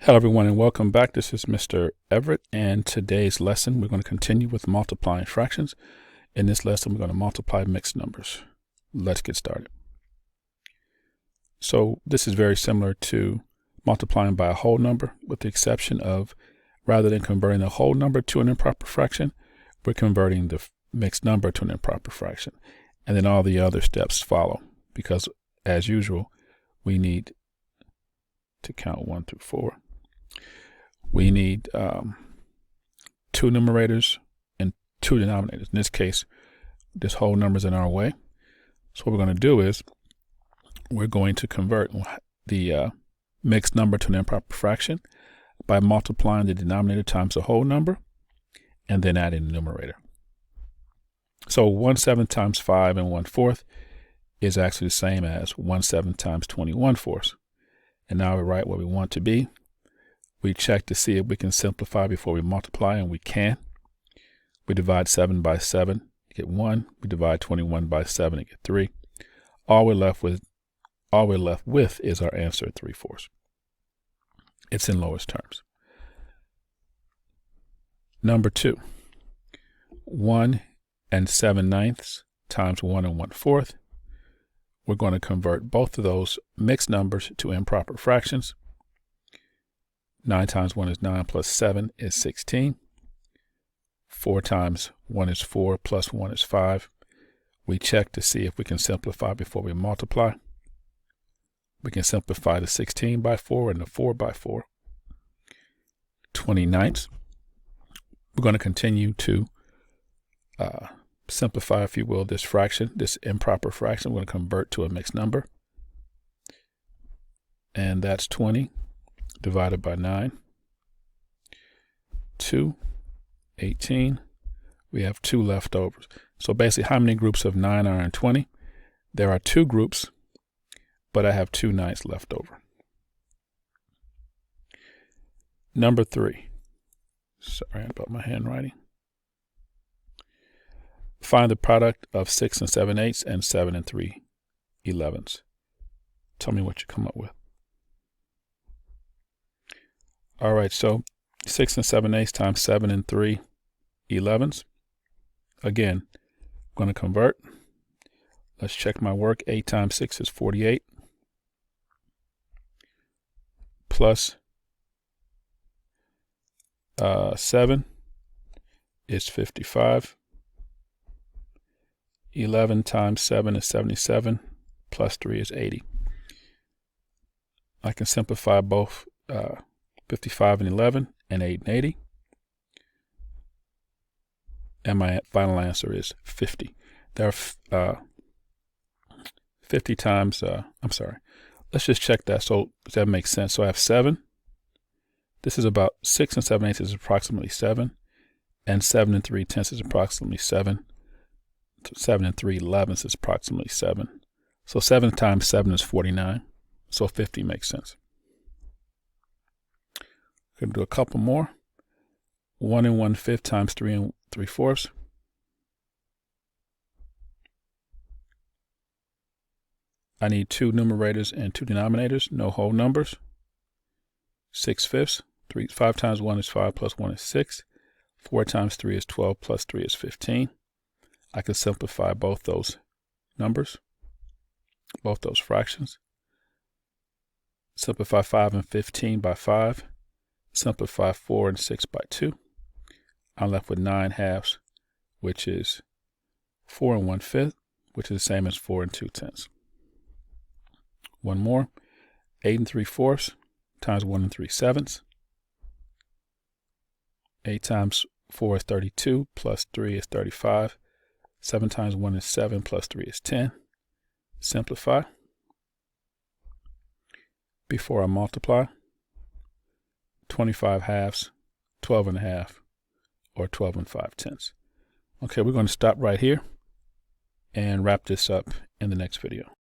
Hello everyone and welcome back. This is Mr. Everett, and today's lesson we're going to continue with multiplying fractions. In this lesson we're going to multiply mixed numbers. Let's get started. So this is very similar to multiplying by a whole number, with the exception of rather than converting the whole number to an improper fraction, we're converting the mixed number to an improper fraction. And then all the other steps follow, because as usual we need to count 1 through 4. We need 2 numerators and 2 denominators. In this case, this whole number is in our way. So what we're going to do is we're going to convert the mixed number to an improper fraction by multiplying the denominator times the whole number and then adding the numerator. So 1/7 times 5 and 1/4 is actually the same as 1/7 times 21/4. And now we write where we want to be. We check to see if we can simplify before we multiply, and we can. We divide 7 by 7, get 1. We divide 21 by 7 and get 3. All we're left with is our answer, 3/4. It's in lowest terms. Number 2, 1 7/9 times 1 1/4. We're going to convert both of those mixed numbers to improper fractions. 9 times 1 is 9 plus 7 is 16. 4 times 1 is 4 plus 1 is 5. We check to see if we can simplify before we multiply. We can simplify the 16 by 4 and the 4 by 4. 29ths. We're going to continue to simplify, if you will, this fraction, this improper fraction. We're going to convert to a mixed number. And that's 20 divided by 9. 2, 18. We have 2 leftovers. So basically, how many groups of 9 are in 20? There are 2 groups, but I have 2 9s left over. Number 3. Sorry about my handwriting. Find the product of 6 7/8 and 7 3/11. Tell me what you come up with. All right, so 6 7/8 times 7 3/11. Again, I'm going to convert. Let's check my work. 8 times 6 is 48. Plus 7 is 55. 11 times 7 is 77. Plus 3 is 80. I can simplify both 55 and 11, and 8 and 80. And my final answer is 50. There are 50 times, let's just check that so that makes sense. So I have 7. This is about 6 7/8 is approximately 7. And 7 3/10 is approximately 7. 7 3/11 is approximately 7. So 7 times 7 is 49. So 50 makes sense. Going to do a couple more. 1 1/5 times 3 3/4. I need 2 numerators and 2 denominators, no whole numbers. 6/5. 5 times 1 is 5 plus 1 is 6. 4 times 3 is 12 plus 3 is 15. I can simplify both those numbers, both those fractions. Simplify 5 and 15 by 5. Simplify 4 and 6 by 2. I'm left with 9 halves, which is 4 1/5, which is the same as 4 2/10. One more. 8 3/4 times 1 3/7. 8 times 4 is 32, plus 3 is 35. 7 times 1 is 7, plus 3 is 10. Simplify. Before I multiply, 25 halves, 12 1/2, or 12 5/10. Okay, we're going to stop right here and wrap this up in the next video.